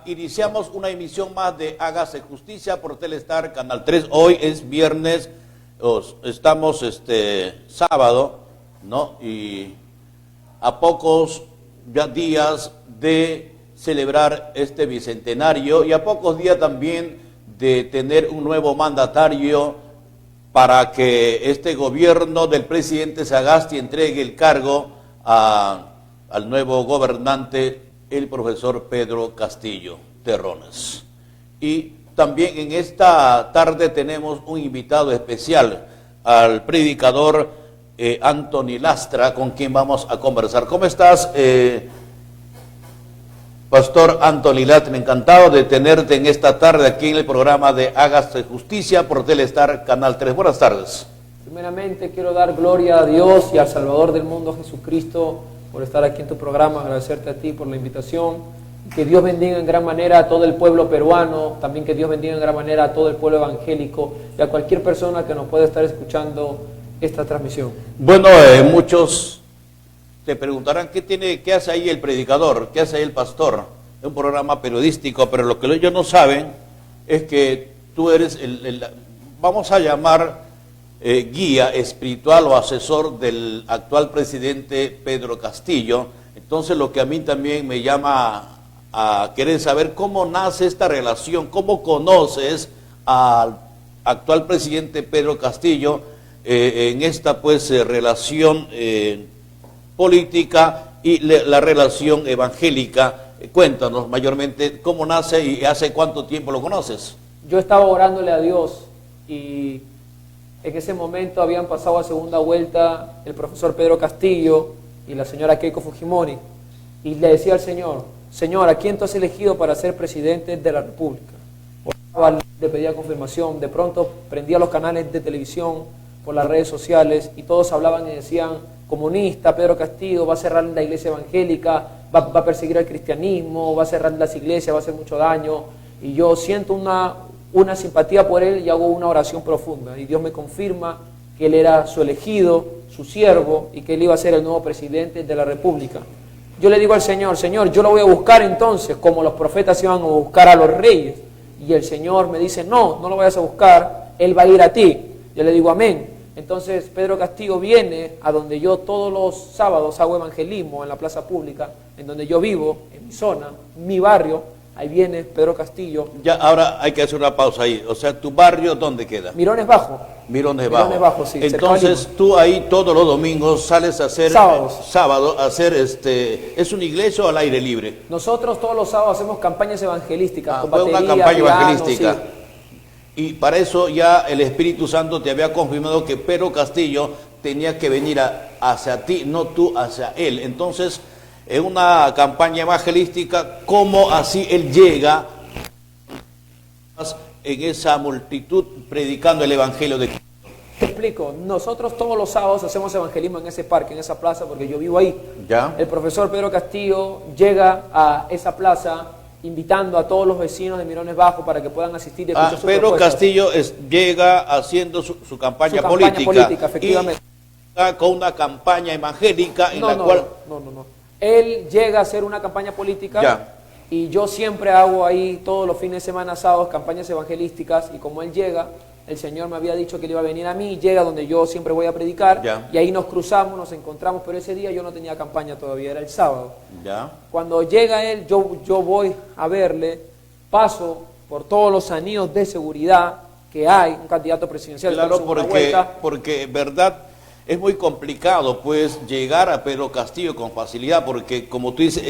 Iniciamos una emisión más de Hágase Justicia por Telestar, Canal 3. Hoy es viernes, estamos sábado, ¿no? Y a pocos ya días de celebrar este bicentenario y a pocos días también de tener un nuevo mandatario para que este gobierno del presidente Sagasti entregue el cargo al nuevo gobernante, el profesor Pedro Castillo Terrones. Y también en esta tarde tenemos un invitado especial, al predicador Anthony Lastra, con quien vamos a conversar. ¿Cómo estás, Pastor Anthony Lastra? Encantado de tenerte en esta tarde aquí en el programa de Hágase Justicia por Telestar, Canal 3. Buenas tardes. Primeramente quiero dar gloria a Dios y al Salvador del mundo, Jesucristo, por estar aquí en tu programa, agradecerte a ti por la invitación, que Dios bendiga en gran manera a todo el pueblo peruano, también que Dios bendiga en gran manera a todo el pueblo evangélico y a cualquier persona que nos pueda estar escuchando esta transmisión. Bueno, muchos te preguntarán qué hace ahí el predicador, qué hace ahí el pastor. Es un programa periodístico, pero lo que ellos no saben es que tú eres vamos a llamar guía espiritual o asesor del actual presidente Pedro Castillo. Entonces lo que a mí también me llama a querer saber cómo nace esta relación, cómo conoces al actual presidente Pedro Castillo en esta relación política y la relación evangélica. Cuéntanos mayormente cómo nace y hace cuánto tiempo lo conoces. Yo estaba orándole a Dios y en ese momento habían pasado a segunda vuelta el profesor Pedro Castillo y la señora Keiko Fujimori. Y le decía al Señor, Señor, ¿a quién tú has elegido para ser presidente de la República? Le pedía confirmación. De pronto prendía los canales de televisión, por las redes sociales, y todos hablaban y decían, comunista, Pedro Castillo va a cerrar la iglesia evangélica, va a perseguir al cristianismo, va a cerrar las iglesias, va a hacer mucho daño. Y yo siento una simpatía por él y hago una oración profunda. Y Dios me confirma que él era su elegido, su siervo, y que él iba a ser el nuevo presidente de la República. Yo le digo al Señor, Señor, yo lo voy a buscar entonces, como los profetas iban a buscar a los reyes. Y el Señor me dice, no lo vayas a buscar, él va a ir a ti. Yo le digo, amén. Entonces Pedro Castillo viene a donde yo todos los sábados hago evangelismo, en la plaza pública, en donde yo vivo, en mi zona, mi barrio. Ahí viene Pedro Castillo. Ya, ahora hay que hacer una pausa ahí. O sea, ¿tu barrio dónde queda? Mirones Bajo. Mirones Bajo. Mirones Bajo, sí. Entonces, tú ahí todos los domingos sales a hacer... Sábado, a hacer ¿es una iglesia o al aire libre? Nosotros todos los sábados hacemos campañas evangelísticas. Con fue batería, una campaña piano, evangelística. Sí. Y para eso ya el Espíritu Santo te había confirmado que Pedro Castillo tenía que venir hacia ti, no tú hacia él. Entonces, en una campaña evangelística, ¿cómo así él llega en esa multitud predicando el Evangelio de Cristo? Te explico, nosotros todos los sábados hacemos evangelismo en ese parque, en esa plaza, porque yo vivo ahí. ¿Ya? El profesor Pedro Castillo llega a esa plaza invitando a todos los vecinos de Mirones Bajo para que puedan asistir y escuchar sus Pedro propuestas. Castillo llega haciendo su campaña política, efectivamente. Y con una campaña evangélica en la cual... No. Él llega a hacer una campaña política. Ya. Y yo siempre hago ahí todos los fines de semana, sábados, campañas evangelísticas, y como él llega, el Señor me había dicho que él iba a venir a mí, llega donde yo siempre voy a predicar, ya. Y ahí nos cruzamos, nos encontramos, pero ese día yo no tenía campaña todavía, era el sábado. Ya. Cuando llega él, yo voy a verle, paso por todos los anillos de seguridad que hay, un candidato presidencial. Claro, porque verdad, es muy complicado pues llegar a Pedro Castillo con facilidad, porque como tú dices,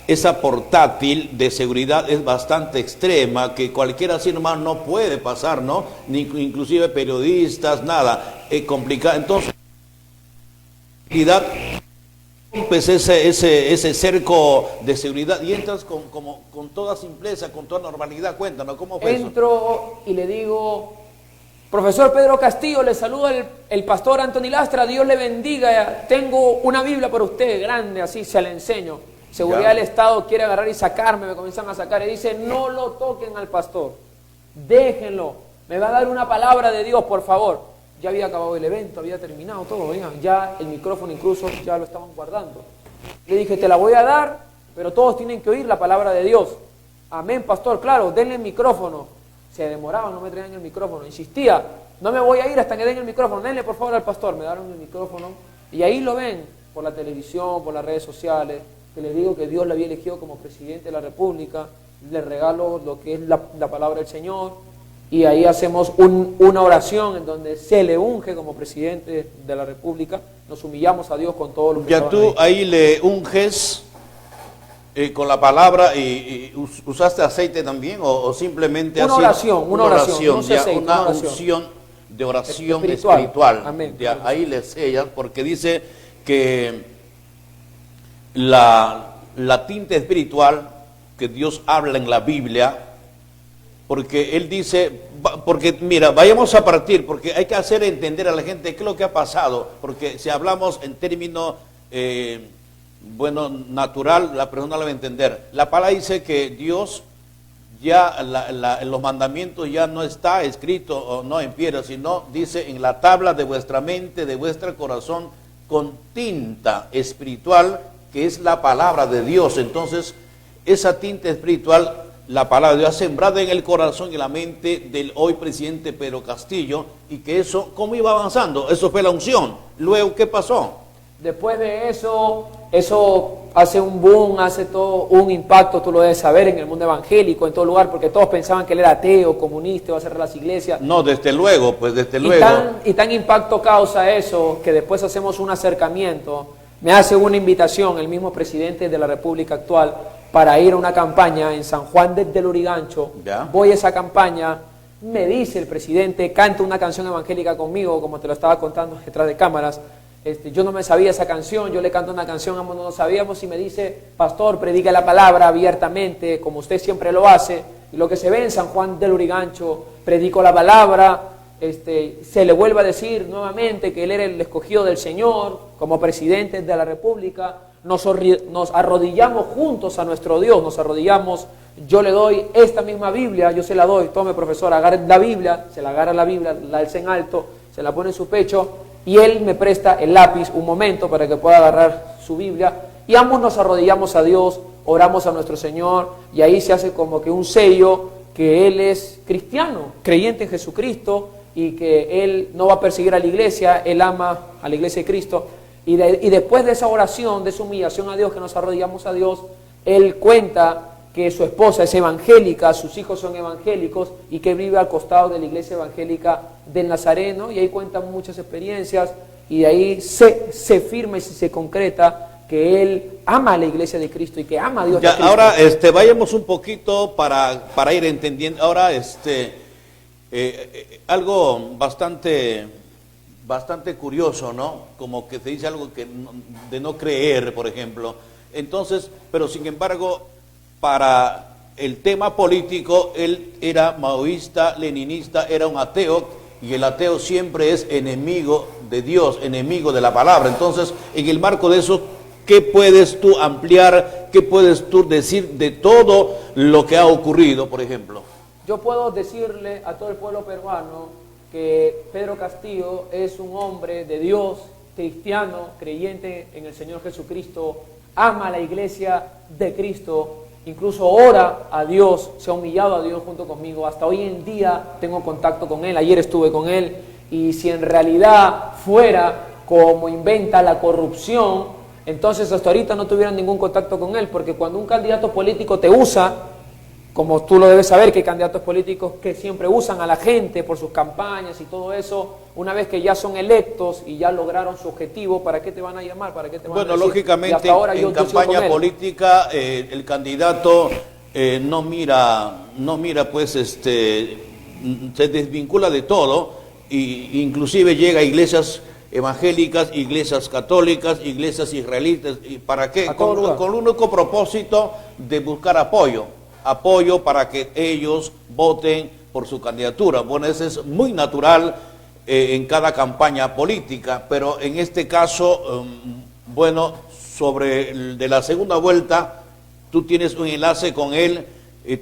esa portátil de seguridad es bastante extrema, que cualquiera así nomás no puede pasar, ¿no? Ni inclusive periodistas, nada, es complicado. Entonces, rompes ese cerco de seguridad y entras con toda simpleza, con toda normalidad. Cuéntanos, ¿cómo fue eso? Entro y le digo, profesor Pedro Castillo, le saluda el pastor Anthony Lastra, Dios le bendiga, tengo una Biblia para usted, grande, así se la enseño. Seguridad del Estado quiere agarrar y sacarme, me comienzan a sacar y dice, no lo toquen al pastor, déjenlo, me va a dar una palabra de Dios, por favor. Ya había acabado el evento, había terminado todo, ya el micrófono incluso ya lo estaban guardando. Le dije, te la voy a dar, pero todos tienen que oír la palabra de Dios. Amén, pastor, claro, denle el micrófono. Se demoraban, no me traían el micrófono. Insistía, no me voy a ir hasta que den el micrófono. Denle por favor al pastor. Me dieron el micrófono. Y ahí lo ven, por la televisión, por las redes sociales, que les digo que Dios le había elegido como presidente de la República. Le regalo lo que es la palabra del Señor. Y ahí hacemos una oración en donde se le unge como presidente de la República. Nos humillamos a Dios con todos los que Ya estaban tú ahí le unges con la palabra y usaste aceite también o simplemente una oración, una oración, no sé ya, aceite, una una oración. unción de oración Espiritual. espiritual. Amén. Ya, ahí le sellas porque dice que la tinta espiritual que Dios habla en la Biblia, porque Él dice, porque mira, vayamos a partir, porque hay que hacer entender a la gente qué es lo que ha pasado, porque si hablamos en términos, natural, la persona lo va a entender. La palabra dice que Dios ya, los mandamientos ya no está escrito o no en piedra, sino dice en la tabla de vuestra mente, de vuestro corazón, con tinta espiritual, que es la palabra de Dios. Entonces, esa tinta espiritual, la palabra de Dios, sembrada en el corazón y la mente del hoy presidente Pedro Castillo, y que eso, ¿cómo iba avanzando? Eso fue la unción. Luego, ¿qué pasó? Después de eso hace un boom, hace todo un impacto, tú lo debes saber, en el mundo evangélico, en todo lugar, porque todos pensaban que él era ateo, comunista, iba a cerrar las iglesias. No, desde luego, pues desde luego. Y tan impacto causa eso, que después hacemos un acercamiento, me hace una invitación el mismo presidente de la República actual para ir a una campaña en San Juan del Lurigancho. ¿Ya? Voy a esa campaña, me dice el presidente, canta una canción evangélica conmigo, como te lo estaba contando detrás de cámaras. Yo no me sabía esa canción, yo le canto una canción, ambos no lo sabíamos, y me dice, pastor, predica la palabra abiertamente, como usted siempre lo hace. Y lo que se ve en San Juan del Lurigancho, predico la palabra, se le vuelve a decir nuevamente que él era el escogido del Señor como presidente de la República. Nos arrodillamos juntos a nuestro Dios, nos arrodillamos. Yo le doy esta misma Biblia, yo se la doy, tome profesor, agarre la Biblia, se la agarra la Biblia, la alza en alto, se la pone en su pecho, y él me presta el lápiz un momento para que pueda agarrar su Biblia, y ambos nos arrodillamos a Dios, oramos a nuestro Señor, y ahí se hace como que un sello que él es cristiano, creyente en Jesucristo, y que él no va a perseguir a la iglesia, él ama a la iglesia de Cristo. Y después de esa oración, de esa humillación a Dios, que nos arrodillamos a Dios, él cuenta que su esposa es evangélica, sus hijos son evangélicos y que vive al costado de la iglesia evangélica del Nazareno, y ahí cuentan muchas experiencias, y de ahí se firma y se concreta que él ama a la iglesia de Cristo y que ama a Dios. Ya, de Cristo. ahora vayamos un poquito para ir entendiendo. Ahora algo bastante curioso, ¿no? Como que se dice algo de no creer, por ejemplo. Entonces, pero sin embargo, para el tema político, él era maoísta, leninista, era un ateo, y el ateo siempre es enemigo de Dios, enemigo de la palabra. Entonces, en el marco de eso, ¿qué puedes tú ampliar? ¿Qué puedes tú decir de todo lo que ha ocurrido, por ejemplo? Yo puedo decirle a todo el pueblo peruano que Pedro Castillo es un hombre de Dios, cristiano, creyente en el Señor Jesucristo, ama a la iglesia de Cristo, incluso ora a Dios, se ha humillado a Dios junto conmigo. Hasta hoy en día tengo contacto con él, ayer estuve con él, y si en realidad fuera como inventa la corrupción, entonces hasta ahorita no tuvieran ningún contacto con él, porque cuando un candidato político te usa, como tú lo debes saber, que hay candidatos políticos que siempre usan a la gente por sus campañas y todo eso, una vez que ya son electos y ya lograron su objetivo, ¿para qué te van a llamar? ¿Para qué te van a decir? Lógicamente, en campaña política, el candidato no mira, pues, se desvincula de todo, y inclusive llega a iglesias evangélicas, iglesias católicas, iglesias israelitas. ¿Y para qué? Con el único propósito de buscar apoyo para que ellos voten por su candidatura. Bueno, eso es muy natural en cada campaña política, pero en este caso, sobre de la segunda vuelta, tú tienes un enlace con él,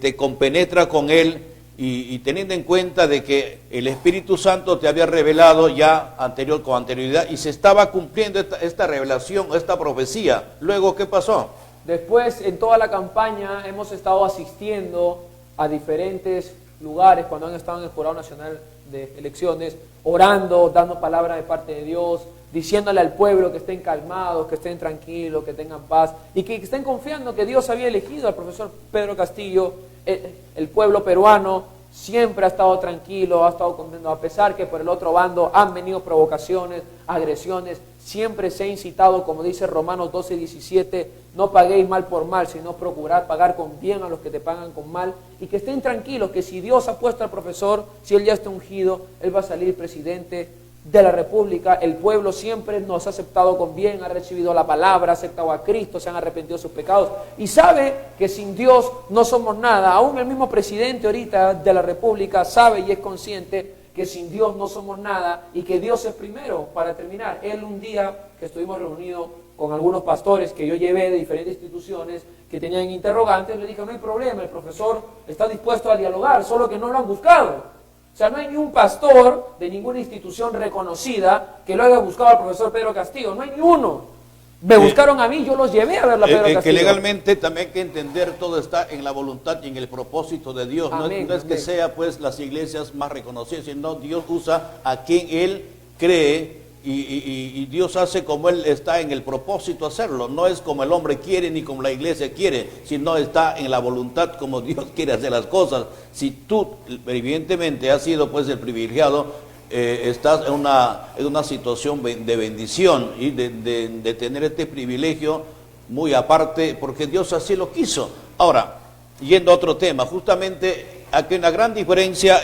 te compenetra con él, y teniendo en cuenta de que el Espíritu Santo te había revelado ya con anterioridad, y se estaba cumpliendo esta revelación, esta profecía. Luego, ¿qué pasó? Después, en toda la campaña, hemos estado asistiendo a diferentes lugares cuando han estado en el Jurado Nacional de Elecciones, orando, dando palabra de parte de Dios, diciéndole al pueblo que estén calmados, que estén tranquilos, que tengan paz y que estén confiando que Dios había elegido al profesor Pedro Castillo. El pueblo peruano siempre ha estado tranquilo, ha estado contento, a pesar que por el otro bando han venido provocaciones, agresiones. Siempre se ha incitado, como dice Romanos 12:17, no paguéis mal por mal, sino procurad pagar con bien a los que te pagan con mal, y que estén tranquilos que si Dios ha puesto al profesor, si él ya está ungido, él va a salir presidente de la República. El pueblo siempre nos ha aceptado con bien, ha recibido la palabra, ha aceptado a Cristo, se han arrepentido de sus pecados y sabe que sin Dios no somos nada. Aún el mismo presidente ahorita de la República sabe y es consciente que sin Dios no somos nada y que Dios es primero. Para terminar, él un día que estuvimos reunidos con algunos pastores que yo llevé de diferentes instituciones que tenían interrogantes, le dije, no hay problema, el profesor está dispuesto a dialogar, solo que no lo han buscado. O sea, no hay ni un pastor de ninguna institución reconocida que lo haya buscado al profesor Pedro Castillo, no hay ni uno. Me buscaron a mí, yo los llevé a ver a Pedro Castillo. Que legalmente también hay que entender, todo está en la voluntad y en el propósito de Dios. Amén, no es que sea pues las iglesias más reconocidas, sino Dios usa a quien Él cree y Dios hace como Él está en el propósito hacerlo. No es como el hombre quiere ni como la iglesia quiere, sino está en la voluntad como Dios quiere hacer las cosas. Si tú evidentemente has sido pues el privilegiado, estás en una situación de bendición y de tener este privilegio muy aparte, porque Dios así lo quiso. Ahora, yendo a otro tema, justamente aquí hay una gran diferencia,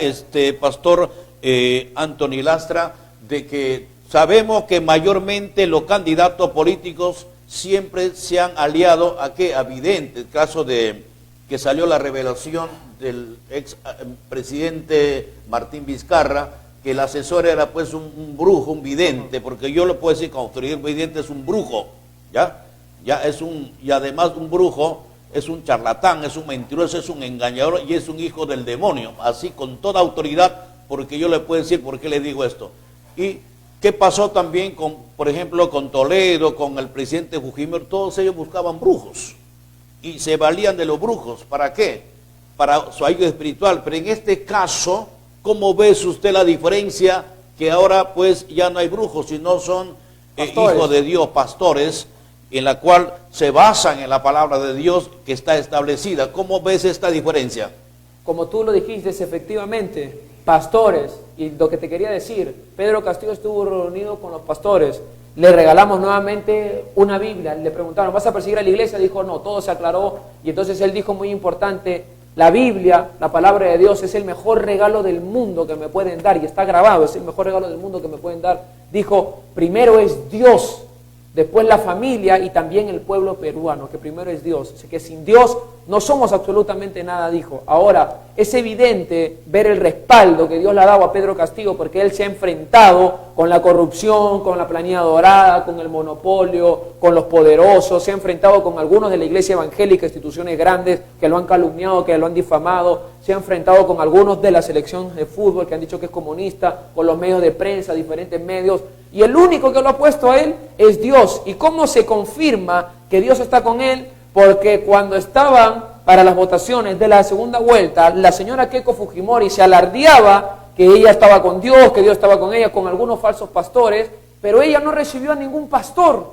pastor Anthony Lastra, de que sabemos que mayormente los candidatos políticos siempre se han aliado a que, evidente, el caso de que salió la revelación del ex presidente Martín Vizcarra, que el asesor era pues un brujo, un vidente, porque yo lo puedo decir con autoridad, un vidente es un brujo, ¿ya? Y además un brujo es un charlatán, es un mentiroso, es un engañador y es un hijo del demonio, así con toda autoridad, porque yo le puedo decir por qué le digo esto. Y ¿qué pasó también con, por ejemplo, con Toledo, con el presidente Fujimori? Todos ellos buscaban brujos y se valían de los brujos. ¿Para qué? Para su ayuda espiritual. Pero en este caso, ¿cómo ve usted la diferencia? Que ahora pues ya no hay brujos, sino son hijos de Dios, pastores, en la cual se basan en la palabra de Dios que está establecida. ¿Cómo ves esta diferencia? Como tú lo dijiste, efectivamente, pastores, y lo que te quería decir, Pedro Castillo estuvo reunido con los pastores, le regalamos nuevamente una Biblia, le preguntaron, ¿vas a perseguir a la iglesia? Dijo, no, todo se aclaró, y entonces él dijo muy importante, la Biblia, la palabra de Dios, es el mejor regalo del mundo que me pueden dar, y está grabado, es el mejor regalo del mundo que me pueden dar. Dijo, primero es Dios, después la familia y también el pueblo peruano, que primero es Dios. Así que sin Dios no somos absolutamente nada, dijo. Ahora, es evidente ver el respaldo que Dios le ha dado a Pedro Castillo, porque él se ha enfrentado con la corrupción, con la planilla dorada, con el monopolio, con los poderosos, se ha enfrentado con algunos de la iglesia evangélica, instituciones grandes que lo han calumniado, que lo han difamado, se ha enfrentado con algunos de la selección de fútbol que han dicho que es comunista, con los medios de prensa, diferentes medios, y el único que lo ha puesto a él es Dios. ¿Y cómo se confirma que Dios está con él? Porque cuando estaban para las votaciones de la segunda vuelta, la señora Keiko Fujimori se alardeaba que ella estaba con Dios, que Dios estaba con ella, con algunos falsos pastores, pero ella no recibió a ningún pastor.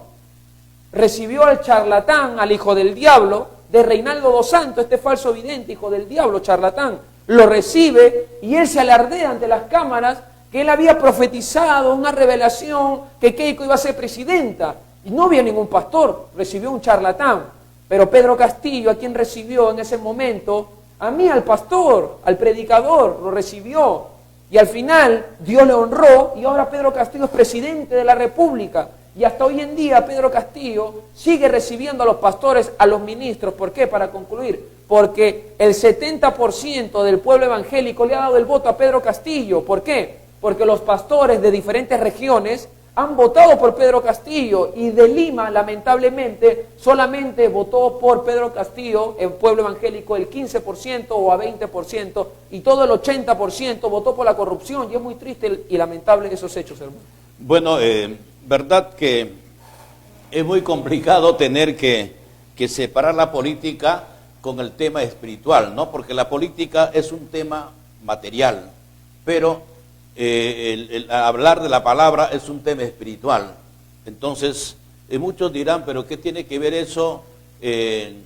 Recibió al charlatán, al hijo del diablo, de Reinaldo dos Santos, este falso vidente, hijo del diablo, charlatán. Lo recibe y él se alardea ante las cámaras que él había profetizado una revelación que Keiko iba a ser presidenta. Y no había ningún pastor, recibió un charlatán. Pero Pedro Castillo, ¿a quién recibió en ese momento? A mí, al pastor, al predicador, lo recibió. Y al final Dios le honró y ahora Pedro Castillo es presidente de la República. Y hasta hoy en día Pedro Castillo sigue recibiendo a los pastores, a los ministros. ¿Por qué? Para concluir, porque el 70% del pueblo evangélico le ha dado el voto a Pedro Castillo. ¿Por qué? Porque los pastores de diferentes regiones han votado por Pedro Castillo y de Lima, lamentablemente, solamente votó por Pedro Castillo, el pueblo evangélico, el 15% o a 20%, y todo el 80% votó por la corrupción, y es muy triste y lamentable esos hechos, hermano. Bueno, verdad que es muy complicado tener que que separar la política con el tema espiritual, ¿no? Porque la política es un tema material, pero el hablar de la palabra es un tema espiritual. Entonces, muchos dirán, pero ¿qué tiene que ver eso en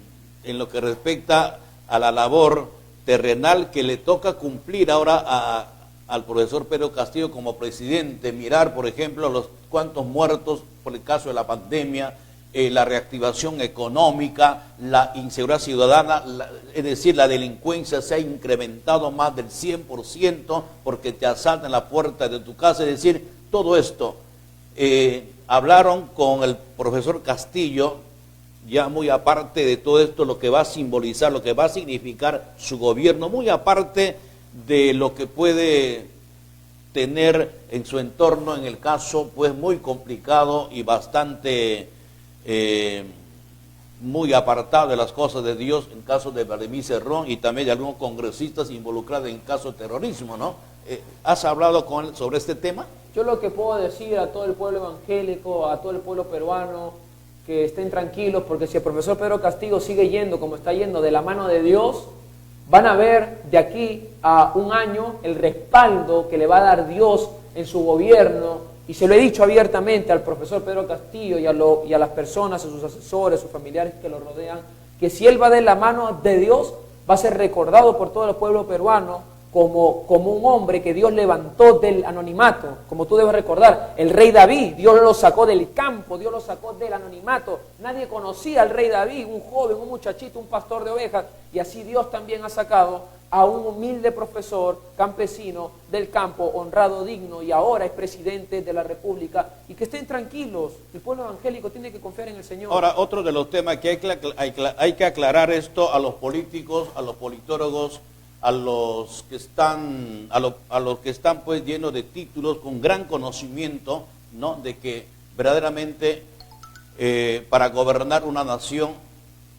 lo que respecta a la labor terrenal que le toca cumplir ahora al profesor Pedro Castillo como presidente? Mirar, por ejemplo, los cuantos muertos por el caso de la pandemia, la reactivación económica, la inseguridad ciudadana, es decir, la delincuencia se ha incrementado más del 100% porque te asaltan la puerta de tu casa, es decir, todo esto. Hablaron con el profesor Castillo, ya muy aparte de todo esto, lo que va a simbolizar, lo que va a significar su gobierno, muy aparte de lo que puede tener en su entorno, en el caso pues muy complicado y bastante muy apartado de las cosas de Dios, en caso de Vladimir Cerrón y también de algunos congresistas involucrados en caso de terrorismo, ¿no? ¿Has hablado con él sobre este tema? Yo lo que puedo decir a todo el pueblo evangélico, a todo el pueblo peruano, que estén tranquilos, porque si el profesor Pedro Castillo sigue yendo como está yendo de la mano de Dios, van a ver de aquí a un año el respaldo que le va a dar Dios en su gobierno. Y se lo he dicho abiertamente al profesor Pedro Castillo y a las personas, a sus asesores, a sus familiares que lo rodean, que si él va de la mano de Dios, va a ser recordado por todo el pueblo peruano como un hombre que Dios levantó del anonimato. Como tú debes recordar, el rey David, Dios lo sacó del campo, Dios lo sacó del anonimato. Nadie conocía al rey David, un joven, un muchachito, un pastor de ovejas. Y así Dios también ha sacado a un humilde profesor campesino del campo, honrado, digno, y ahora es presidente de la República. Y que estén tranquilos, el pueblo evangélico tiene que confiar en el Señor. Ahora, otro de los temas que hay que aclarar esto a los políticos, a los politólogos, a los que están pues llenos de títulos, con gran conocimiento, ¿no?, de que verdaderamente para gobernar una nación,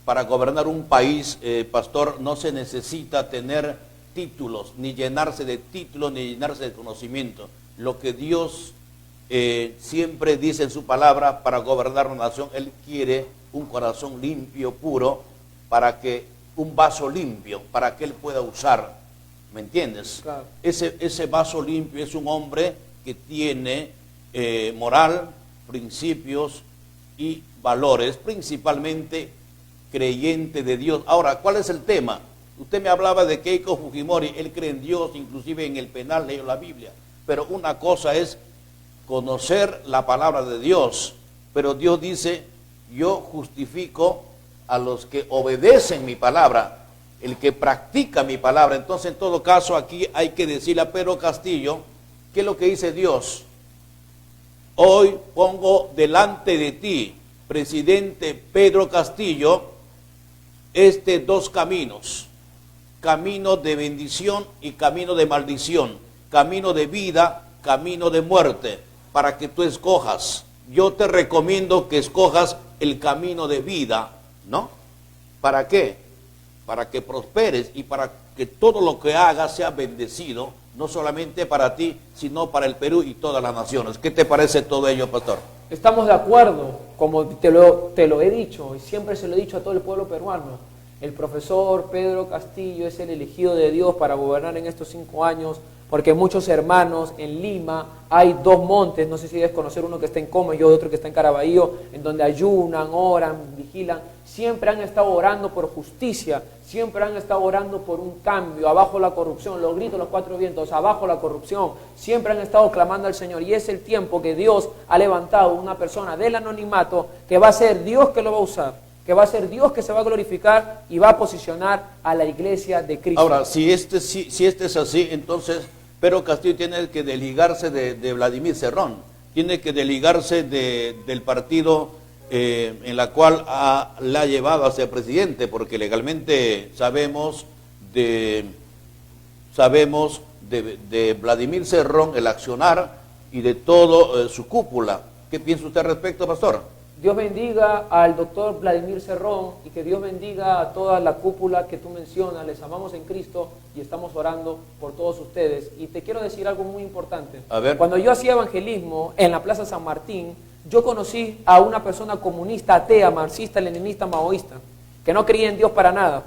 para gobernar un país, pastor, no se necesita tener títulos, ni llenarse de títulos, ni llenarse de conocimiento. Lo que Dios siempre dice en su palabra, para gobernar una nación, Él quiere un corazón limpio, puro, un vaso limpio, para que Él pueda usar. ¿Me entiendes? Claro. Ese vaso limpio es un hombre que tiene moral, principios y valores, principalmente creyente de Dios. Ahora, ¿cuál es el tema? Usted me hablaba de Keiko Fujimori, él cree en Dios, inclusive en el penal leyó la Biblia. Pero una cosa es conocer la palabra de Dios, pero Dios dice, yo justifico a los que obedecen mi palabra, el que practica mi palabra. Entonces, en todo caso, aquí hay que decirle a Pedro Castillo, ¿qué es lo que dice Dios? Hoy pongo delante de ti, presidente Pedro Castillo, dos caminos, camino de bendición y camino de maldición, camino de vida, camino de muerte, para que tú escojas. Yo te recomiendo que escojas el camino de vida, ¿no? ¿Para qué? Para que prosperes y para que todo lo que hagas sea bendecido, no solamente para ti, sino para el Perú y todas las naciones. ¿Qué te parece todo ello, pastor? Estamos de acuerdo, como te lo he dicho y siempre se lo he dicho a todo el pueblo peruano. El profesor Pedro Castillo es el elegido de Dios para gobernar en estos 5 años, porque muchos hermanos en Lima, hay 2 montes, no sé si debes conocer, uno que está en Coma y otro que está en Caraballo, en donde ayunan, oran, vigilan, siempre han estado orando por justicia, siempre han estado orando por un cambio, abajo la corrupción, los gritos, los 4 vientos, abajo la corrupción, siempre han estado clamando al Señor, y es el tiempo que Dios ha levantado una persona del anonimato, que va a ser Dios que lo va a usar, que va a ser Dios que se va a glorificar y va a posicionar a la iglesia de Cristo. Ahora, si este es así, entonces Pedro Castillo tiene que desligarse de Vladimir Cerrón, tiene que desligarse del partido en la cual la ha llevado a ser presidente, porque legalmente sabemos de Vladimir Cerrón, el accionar y de todo su cúpula. ¿Qué piensa usted al respecto, pastor? Dios bendiga al doctor Vladimir Cerrón y que Dios bendiga a toda la cúpula que tú mencionas. Les amamos en Cristo y estamos orando por todos ustedes. Y te quiero decir algo muy importante. A ver. Cuando yo hacía evangelismo en la Plaza San Martín, yo conocí a una persona comunista, atea, marxista, leninista, maoísta, que no creía en Dios para nada.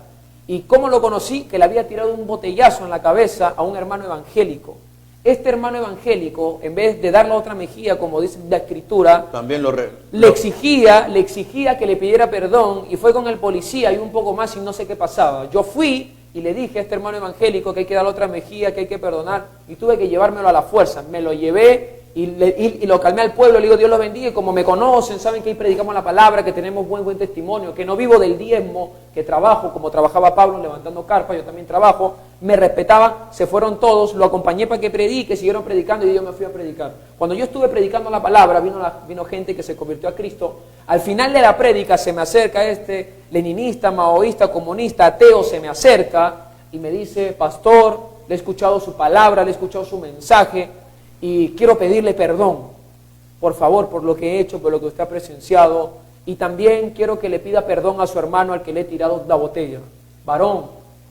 ¿Y cómo lo conocí? Que le había tirado un botellazo en la cabeza a un hermano evangélico. Este hermano evangélico, en vez de dar la otra mejilla, como dice la Escritura, también le exigía que le pidiera perdón, y fue con el policía y un poco más y no sé qué pasaba. Yo fui y le dije a este hermano evangélico que hay que dar la otra mejilla, que hay que perdonar, y tuve que llevármelo a la fuerza. Me lo llevé y lo calmé al pueblo, le digo, Dios los bendiga, y como me conocen, saben que ahí predicamos la palabra, que tenemos buen testimonio, que no vivo del diezmo, que trabajo, como trabajaba Pablo levantando carpas, yo también trabajo, me respetaban, se fueron todos, lo acompañé para que predique, siguieron predicando y yo me fui a predicar. Cuando yo estuve predicando la palabra, vino gente que se convirtió a Cristo. Al final de la prédica se me acerca este leninista, maoísta, comunista, ateo, se me acerca y me dice, pastor, le he escuchado su palabra, le he escuchado su mensaje, y quiero pedirle perdón, por favor, por lo que he hecho, por lo que usted ha presenciado, y también quiero que le pida perdón a su hermano al que le he tirado la botella. Varón,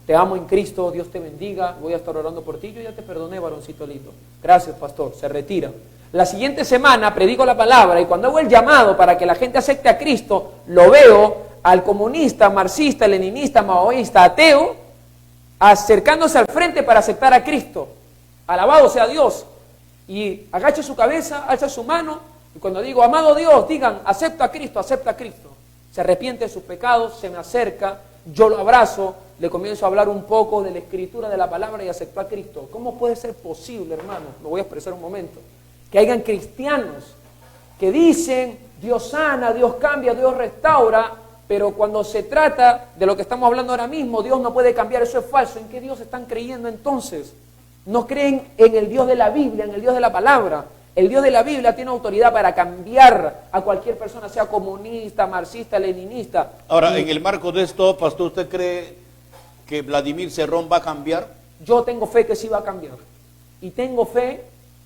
te amo en Cristo, Dios te bendiga, voy a estar orando por ti, yo ya te perdoné, varoncito lindo. Gracias, pastor, se retira. La siguiente semana predico la palabra, y cuando hago el llamado para que la gente acepte a Cristo, lo veo al comunista, marxista, leninista, maoísta, ateo, acercándose al frente para aceptar a Cristo. Alabado sea Dios. Y agacha su cabeza, alza su mano, y cuando digo, amado Dios, digan, acepta a Cristo, acepta a Cristo. Se arrepiente de sus pecados, se me acerca, yo lo abrazo, le comienzo a hablar un poco de la Escritura, de la palabra, y aceptó a Cristo. ¿Cómo puede ser posible, hermano? Lo voy a expresar un momento. Que hayan cristianos que dicen, Dios sana, Dios cambia, Dios restaura, pero cuando se trata de lo que estamos hablando ahora mismo, Dios no puede cambiar, eso es falso. ¿En qué Dios están creyendo entonces? No creen en el Dios de la Biblia, en el Dios de la palabra. El Dios de la Biblia tiene autoridad para cambiar a cualquier persona, sea comunista, marxista, leninista. Ahora, en el marco de esto, pastor, ¿usted cree que Vladimir Cerrón va a cambiar? Yo tengo fe que sí va a cambiar. Y tengo fe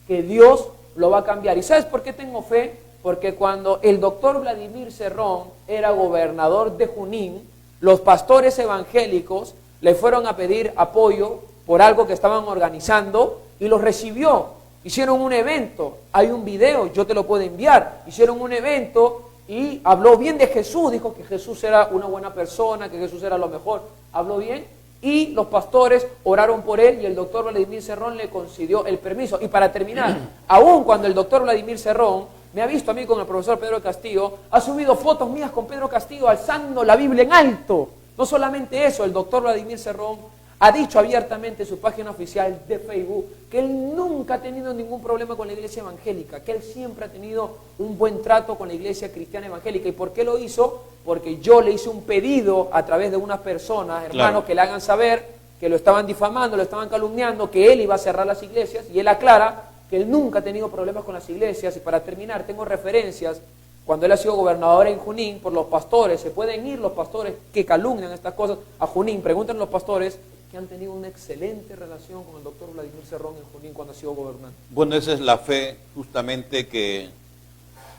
que Dios lo va a cambiar. ¿Y sabes por qué tengo fe? Porque cuando el doctor Vladimir Cerrón era gobernador de Junín, los pastores evangélicos le fueron a pedir apoyo por algo que estaban organizando y los recibió. Hicieron un evento, hay un video, yo te lo puedo enviar. Hicieron un evento y habló bien de Jesús, dijo que Jesús era una buena persona, que Jesús era lo mejor. Habló bien y los pastores oraron por él y el doctor Vladimir Cerrón le concedió el permiso. Y para terminar, aún cuando el doctor Vladimir Cerrón me ha visto a mí con el profesor Pedro Castillo, ha subido fotos mías con Pedro Castillo alzando la Biblia en alto. No solamente eso, el doctor Vladimir Cerrón ha dicho abiertamente en su página oficial de Facebook que él nunca ha tenido ningún problema con la iglesia evangélica, que él siempre ha tenido un buen trato con la iglesia cristiana evangélica. ¿Y por qué lo hizo? Porque yo le hice un pedido a través de unas personas, hermanos, claro, que le hagan saber que lo estaban difamando, lo estaban calumniando, que él iba a cerrar las iglesias, y él aclara que él nunca ha tenido problemas con las iglesias. Y para terminar, tengo referencias cuando él ha sido gobernador en Junín por los pastores. Se pueden ir los pastores que calumnian estas cosas a Junín, pregunten los pastores que han tenido una excelente relación con el doctor Vladimir Cerrón en Junín cuando ha sido gobernante. Bueno, esa es la fe justamente que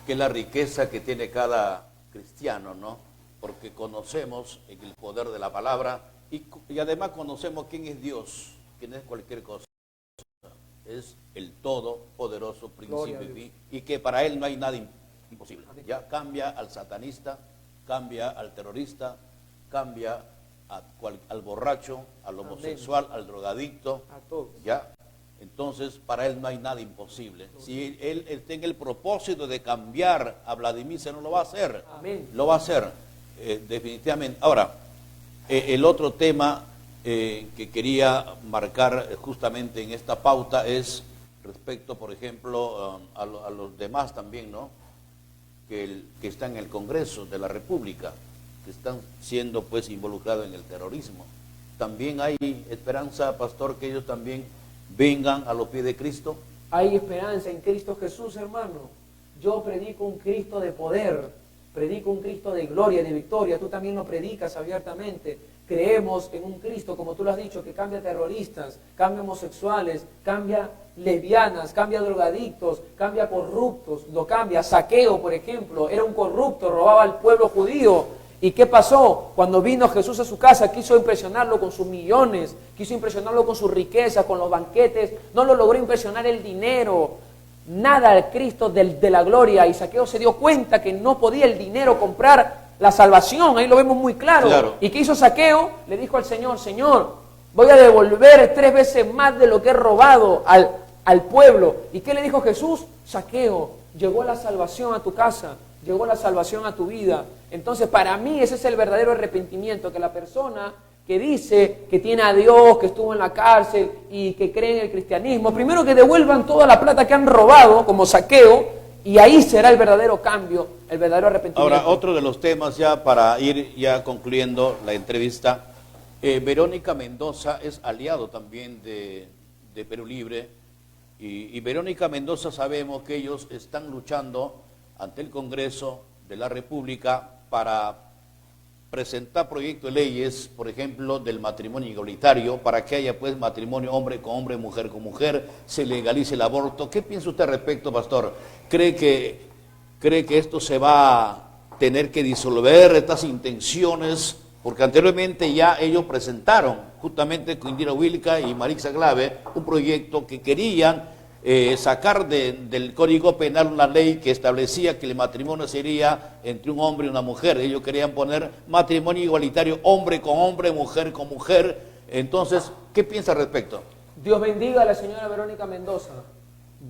es la riqueza que tiene cada cristiano, ¿no? Porque conocemos el poder de la palabra y además conocemos quién es Dios, quién es cualquier cosa. Es el todopoderoso principio y que para él no hay nada imposible. Ya cambia al satanista, cambia al terrorista, cambia al borracho, al homosexual, al drogadicto, a todos. Ya. Entonces, para él no hay nada imposible. Si él tiene el propósito de cambiar a Vladimir, se no lo va a hacer. Amén. Lo va a hacer, definitivamente. Ahora, el otro tema que quería marcar justamente en esta pauta es respecto, por ejemplo, a los demás también, ¿no? Que están en el Congreso de la República, que están siendo pues involucrados en el terrorismo. También hay esperanza, pastor, que ellos también vengan a los pies de Cristo. Hay esperanza en Cristo Jesús, hermano. Yo predico un Cristo de poder, predico un Cristo de gloria, de victoria. Tú también lo predicas abiertamente. Creemos en un Cristo, como tú lo has dicho, que cambia terroristas, cambia homosexuales, cambia lesbianas, cambia drogadictos, cambia corruptos, lo cambia. Saqueo, por ejemplo, era un corrupto, robaba al pueblo judío. ¿Y qué pasó? Cuando vino Jesús a su casa, quiso impresionarlo con sus millones, quiso impresionarlo con su riqueza, con los banquetes, no lo logró impresionar el dinero. nada al Cristo de la gloria, y Zaqueo se dio cuenta que no podía el dinero comprar la salvación, ahí lo vemos muy claro. ¿Y qué hizo Zaqueo? Le dijo al Señor, Señor, voy a devolver 3 veces más de lo que he robado al pueblo. ¿Y qué le dijo Jesús? Zaqueo, llegó la salvación a tu casa, llegó la salvación a tu vida. Entonces, para mí ese es el verdadero arrepentimiento, que la persona que dice que tiene a Dios, que estuvo en la cárcel y que cree en el cristianismo, primero que devuelvan toda la plata que han robado, como Zaqueo, y ahí será el verdadero cambio, el verdadero arrepentimiento. Ahora, otro de los temas ya para ir ya concluyendo la entrevista, Verónica Mendoza es aliado también de Perú Libre, y Verónica Mendoza sabemos que ellos están luchando ante el Congreso de la República para presentar proyectos de leyes, por ejemplo, del matrimonio igualitario, para que haya pues matrimonio hombre con hombre, mujer con mujer, se legalice el aborto. ¿Qué piensa usted al respecto, pastor? ¿Cree que esto se va a tener que disolver, estas intenciones? Porque anteriormente ya ellos presentaron, justamente con Indira Wilca y Marixa Glave, un proyecto que querían sacar del Código Penal una ley que establecía que el matrimonio sería entre un hombre y una mujer. Ellos querían poner matrimonio igualitario, hombre con hombre, mujer con mujer. Entonces, ¿qué piensa al respecto? Dios bendiga a la señora Verónica Mendoza.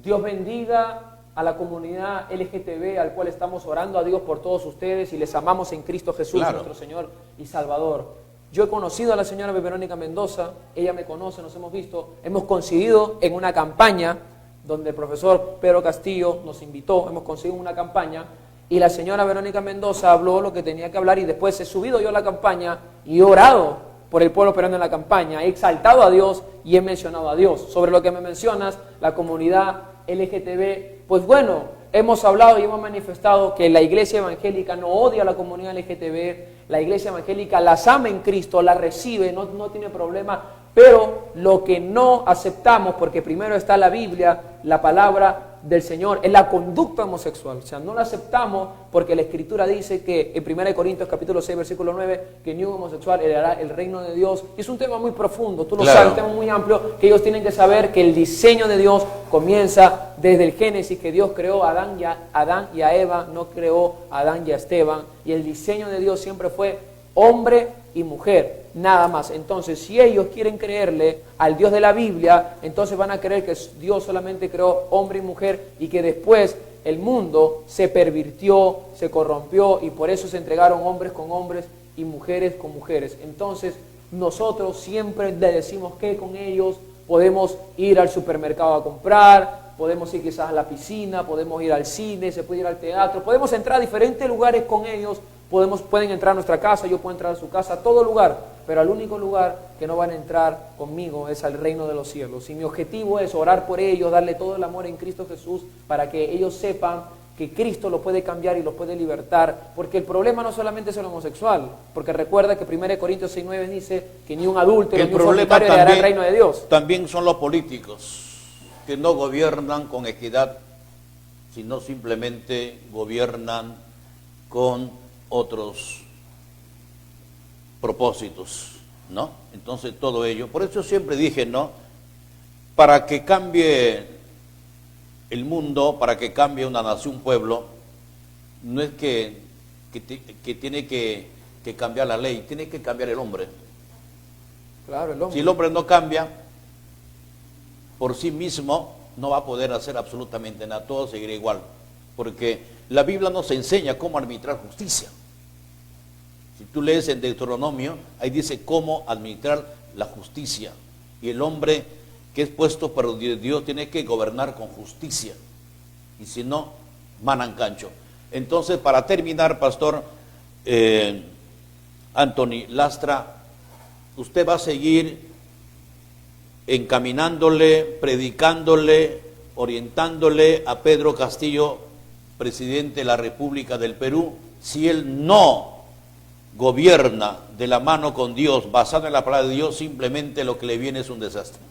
Dios bendiga a la comunidad LGTB, al cual estamos orando a Dios por todos ustedes y les amamos en Cristo Jesús, claro, nuestro Señor y Salvador. Yo he conocido a la señora Verónica Mendoza, ella me conoce, nos hemos visto, hemos coincidido en una campaña donde el profesor Pedro Castillo nos invitó, hemos conseguido una campaña, y la señora Verónica Mendoza habló lo que tenía que hablar, y después he subido yo a la campaña y he orado por el pueblo peruano en la campaña, he exaltado a Dios y he mencionado a Dios. Sobre lo que me mencionas, la comunidad LGTB, pues bueno, hemos hablado y hemos manifestado que la iglesia evangélica no odia a la comunidad LGTB, la iglesia evangélica las ama en Cristo, las recibe, no tiene problema. Pero lo que no aceptamos, porque primero está la Biblia, la palabra del Señor, es la conducta homosexual. O sea, no la aceptamos porque la Escritura dice que en 1 Corintios capítulo 6, versículo 9, que ni un homosexual heredará el reino de Dios. Y es un tema muy profundo, tú lo sabes, un tema muy amplio, que ellos tienen que saber que el diseño de Dios comienza desde el Génesis, que Dios creó a Adán y a Eva, no creó a Adán y a Esteban. Y el diseño de Dios siempre fue hombre y mujer, nada más. Entonces, si ellos quieren creerle al Dios de la Biblia, entonces van a creer que Dios solamente creó hombre y mujer y que después el mundo se pervirtió, se corrompió y por eso se entregaron hombres con hombres y mujeres con mujeres. Entonces, nosotros siempre le decimos que con ellos podemos ir al supermercado a comprar, podemos ir quizás a la piscina, podemos ir al cine, se puede ir al teatro, podemos entrar a diferentes lugares con ellos. Pueden entrar a nuestra casa, yo puedo entrar a su casa, a todo lugar, pero al único lugar que no van a entrar conmigo es al reino de los cielos. Y mi objetivo es orar por ellos, darle todo el amor en Cristo Jesús, para que ellos sepan que Cristo los puede cambiar y los puede libertar, porque el problema no solamente es el homosexual, porque recuerda que 1 Corintios 6:9 dice que ni un adulto ni un fornicario heredará el reino de Dios. También son los políticos, que no gobiernan con equidad, sino simplemente gobiernan con otros propósitos, ¿no? Entonces todo ello, por eso siempre dije, ¿no? Para que cambie el mundo, para que cambie una nación, un pueblo, no es que tiene que cambiar la ley, tiene que cambiar el hombre. Claro, el hombre. Si el hombre no cambia por sí mismo, no va a poder hacer absolutamente nada, todo seguirá igual, porque la Biblia nos enseña cómo arbitrar justicia. Si tú lees en Deuteronomio, ahí dice cómo administrar la justicia. Y el hombre que es puesto por Dios tiene que gobernar con justicia. Y si no, manan cancho. Entonces, para terminar, pastor Anthony Lastra, usted va a seguir encaminándole, predicándole, orientándole a Pedro Castillo, presidente de la República del Perú, si él no gobierna de la mano con Dios, basado en la palabra de Dios, simplemente lo que le viene es un desastre.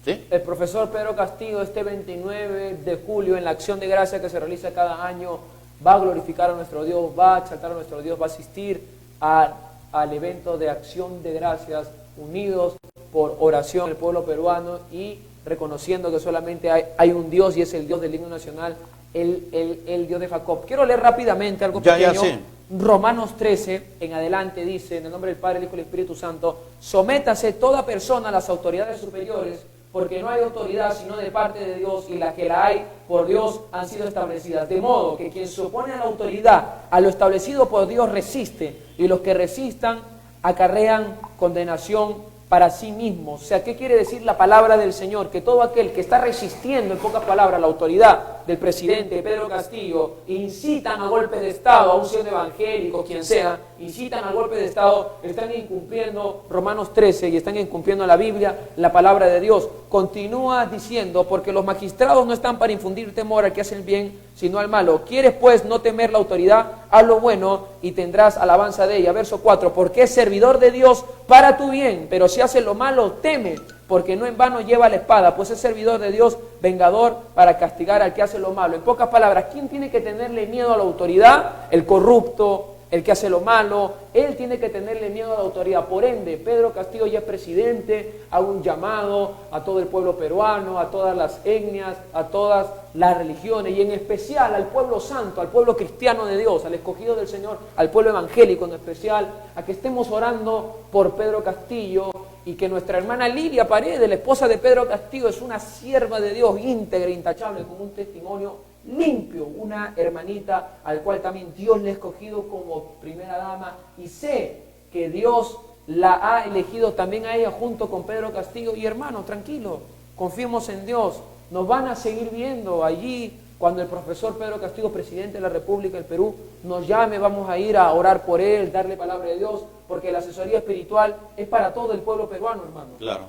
¿Sí? El profesor Pedro Castillo, este 29 de julio, en la acción de gracia que se realiza cada año, va a glorificar a nuestro Dios, va a exaltar a nuestro Dios, va a asistir al evento de acción de gracias, unidos por oración el pueblo peruano, y reconociendo que solamente hay un Dios y es el Dios del himno nacional, el Dios de Jacob. Quiero leer rápidamente algo pequeño. Sí. Romanos 13 en adelante dice, en el nombre del Padre, el Hijo y el Espíritu Santo: sométase toda persona a las autoridades superiores, porque no hay autoridad sino de parte de Dios, y las que la hay por Dios han sido establecidas. De modo que quien se opone a la autoridad, a lo establecido por Dios, resiste, y los que resistan acarrean condenación para sí mismos. O sea, ¿qué quiere decir la palabra del Señor? Que todo aquel que está resistiendo, en pocas palabras, la autoridad del presidente Pedro Castillo, incitan a golpes de Estado, aun siendo evangélico, quien sea, incitan a golpes de Estado, están incumpliendo Romanos 13 y están incumpliendo la Biblia, la palabra de Dios. Continúa diciendo, porque los magistrados no están para infundir temor al que hace el bien, sino al malo. ¿Quieres pues no temer la autoridad? Haz lo bueno y tendrás alabanza de ella. Verso 4, porque es servidor de Dios para tu bien, pero si hace lo malo, teme, porque no en vano lleva la espada, pues es servidor de Dios, vengador para castigar al que hace lo malo. En pocas palabras, ¿quién tiene que tenerle miedo a la autoridad? El corrupto, el que hace lo malo. Él tiene que tenerle miedo a la autoridad. Por ende, Pedro Castillo ya es presidente, hago un llamado a todo el pueblo peruano, a todas las etnias, a todas las religiones, y en especial al pueblo santo, al pueblo cristiano de Dios, al escogido del Señor, al pueblo evangélico en especial, a que estemos orando por Pedro Castillo, y que nuestra hermana Lilia Paredes, la esposa de Pedro Castillo, es una sierva de Dios íntegra, intachable, con un testimonio limpio, una hermanita al cual también Dios le ha escogido como primera dama, y sé que Dios la ha elegido también a ella junto con Pedro Castillo. Y hermano, tranquilo, confiemos en Dios, nos van a seguir viendo allí. Cuando el profesor Pedro Castillo, presidente de la República del Perú, nos llame, vamos a ir a orar por él, darle palabra de Dios, porque la asesoría espiritual es para todo el pueblo peruano, hermano. Claro.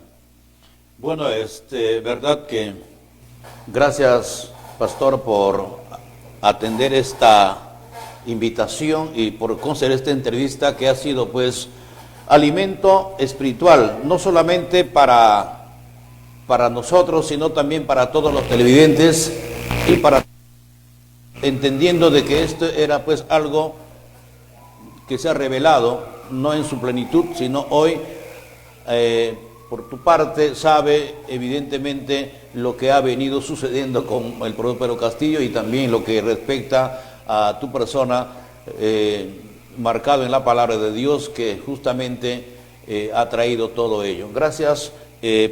Bueno, verdad que gracias, pastor, por atender esta invitación y por conceder esta entrevista que ha sido, pues, alimento espiritual, no solamente para nosotros, sino también para todos los televidentes, y para entendiendo de que esto era, pues, algo que se ha revelado no en su plenitud, sino hoy por tu parte sabe evidentemente lo que ha venido sucediendo con el profesor Pedro Castillo, y también lo que respecta a tu persona, marcado en la palabra de Dios, que justamente ha traído todo ello. Gracias,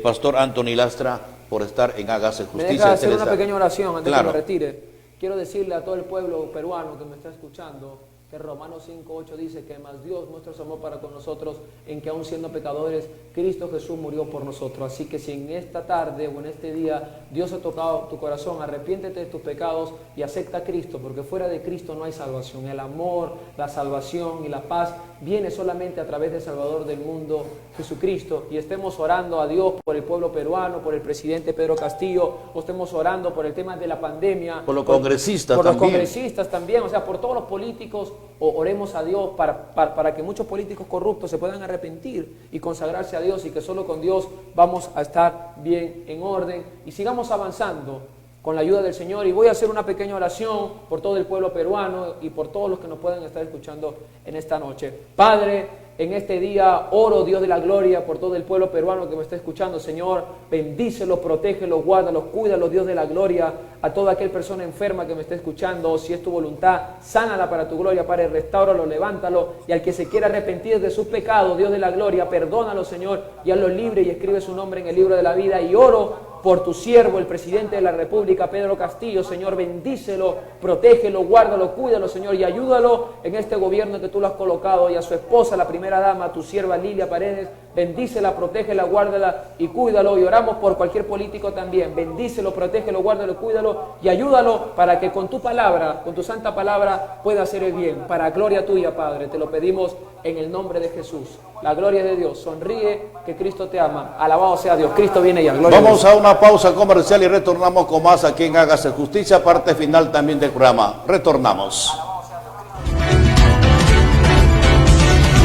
Pastor Anthony Lastra, por estar en Hágase Justicia. Me deja hacer una pequeña oración antes Claro. que me retire. Quiero decirle a todo el pueblo peruano que me está escuchando que Romanos 5:8 dice que más Dios muestra su amor para con nosotros, en que aún siendo pecadores, Cristo Jesús murió por nosotros. Así que si en esta tarde o en este día Dios ha tocado tu corazón, arrepiéntete de tus pecados y acepta a Cristo, porque fuera de Cristo no hay salvación. El amor, la salvación y la paz viene solamente a través del Salvador del mundo, Jesucristo. Y estemos orando a Dios por el pueblo peruano, por el presidente Pedro Castillo, o estemos orando por el tema de la pandemia, Por los congresistas por también. los congresistas también, o sea, por todos los políticos. Oremos a Dios para que muchos políticos corruptos se puedan arrepentir y consagrarse a Dios, y que solo con Dios vamos a estar bien, en orden, y sigamos avanzando con la ayuda del Señor. Y voy a hacer una pequeña oración por todo el pueblo peruano y por todos los que nos puedan estar escuchando en esta noche. Padre, en este día oro, Dios de la gloria, por todo el pueblo peruano que me está escuchando. Señor, bendícelos, protégelos, guárdalos, cuídalos, Dios de la gloria. A toda aquella persona enferma que me está escuchando, si es tu voluntad, sánala para tu gloria, Padre, restáuralo, levántalo. Y al que se quiera arrepentir de sus pecados, Dios de la gloria, perdónalo, Señor, y hazlo libre, y escribe su nombre en el libro de la vida. Y oro por tu siervo, el presidente de la República, Pedro Castillo. Señor, bendícelo, protégelo, guárdalo, cuídalo, Señor, y ayúdalo en este gobierno que tú lo has colocado. Y a su esposa, la primera dama, tu sierva Lilia Paredes, bendícela, protégela, guárdala y cuídalo. Y oramos por cualquier político también. Bendícelo, protégelo, guárdalo, cuídalo y ayúdalo, para que con tu palabra, con tu santa palabra, pueda hacer el bien. Para gloria tuya, Padre, te lo pedimos en el nombre de Jesús. La gloria de Dios. Sonríe, que Cristo te ama. Alabado sea Dios. Cristo viene ya. Gloria Vamos a una pausa comercial y retornamos con más aquí en Hágase Justicia, parte final también del programa. Retornamos.